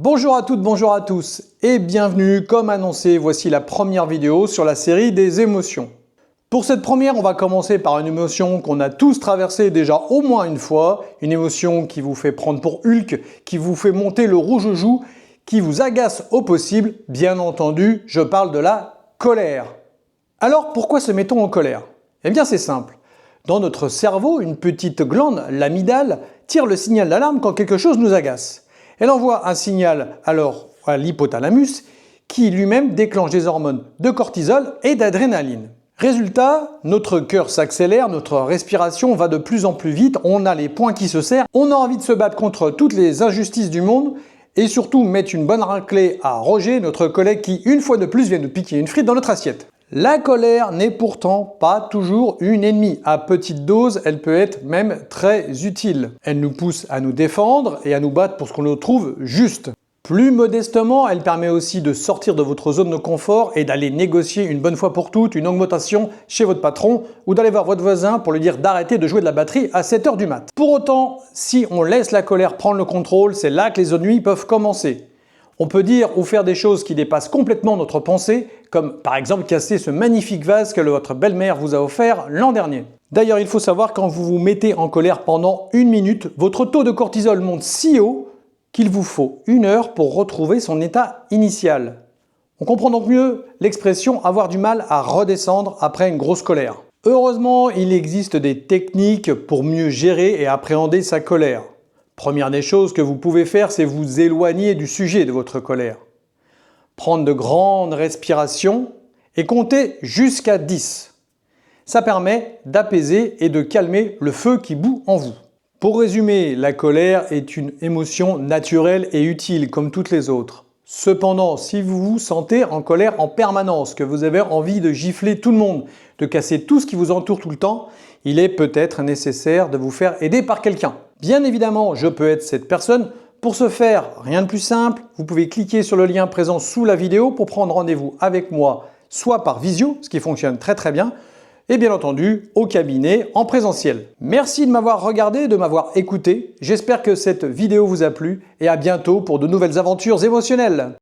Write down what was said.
Bonjour à toutes, bonjour à tous et bienvenue. Comme annoncé, voici la première vidéo sur la série des émotions. Pour cette première, on va commencer par une émotion qu'on a tous traversée déjà au moins une fois, une émotion qui vous fait prendre pour Hulk, qui vous fait monter le rouge aux joues, qui vous agace au possible. Bien entendu, je parle de la colère. Alors pourquoi se met-on en colère? Eh bien c'est simple. Dans notre cerveau, une petite glande, l'amygdale, tire le signal d'alarme quand quelque chose nous agace. Elle envoie un signal alors à l'hypothalamus qui lui-même déclenche des hormones de cortisol et d'adrénaline. Résultat, notre cœur s'accélère, notre respiration va de plus en plus vite, on a les poings qui se serrent, on a envie de se battre contre toutes les injustices du monde et surtout mettre une bonne raclée à Roger, notre collègue qui une fois de plus vient nous piquer une frite dans notre assiette. La colère n'est pourtant pas toujours une ennemie. À petite dose, elle peut être même très utile. Elle nous pousse à nous défendre et à nous battre pour ce qu'on nous trouve juste. Plus modestement, elle permet aussi de sortir de votre zone de confort et d'aller négocier une bonne fois pour toutes une augmentation chez votre patron ou d'aller voir votre voisin pour lui dire d'arrêter de jouer de la batterie à 7 h du mat. Pour autant, si on laisse la colère prendre le contrôle, c'est là que les ennuis peuvent commencer. On peut dire ou faire des choses qui dépassent complètement notre pensée, comme par exemple casser ce magnifique vase que votre belle-mère vous a offert l'an dernier. D'ailleurs, il faut savoir quand vous vous mettez en colère pendant 1 minute, votre taux de cortisol monte si haut qu'il vous faut 1 heure pour retrouver son état initial. On comprend donc mieux l'expression avoir du mal à redescendre après une grosse colère. Heureusement, il existe des techniques pour mieux gérer et appréhender sa colère. Première des choses que vous pouvez faire, c'est vous éloigner du sujet de votre colère. Prendre de grandes respirations et compter jusqu'à 10. Ça permet d'apaiser et de calmer le feu qui bout en vous. Pour résumer, la colère est une émotion naturelle et utile comme toutes les autres. Cependant, si vous vous sentez en colère en permanence, que vous avez envie de gifler tout le monde, de casser tout ce qui vous entoure tout le temps, il est peut-être nécessaire de vous faire aider par quelqu'un. Bien évidemment, je peux être cette personne. Pour ce faire, rien de plus simple, vous pouvez cliquer sur le lien présent sous la vidéo pour prendre rendez-vous avec moi, soit par visio, ce qui fonctionne très bien, et bien entendu au cabinet en présentiel. Merci de m'avoir regardé, de m'avoir écouté. J'espère que cette vidéo vous a plu et à bientôt pour de nouvelles aventures émotionnelles.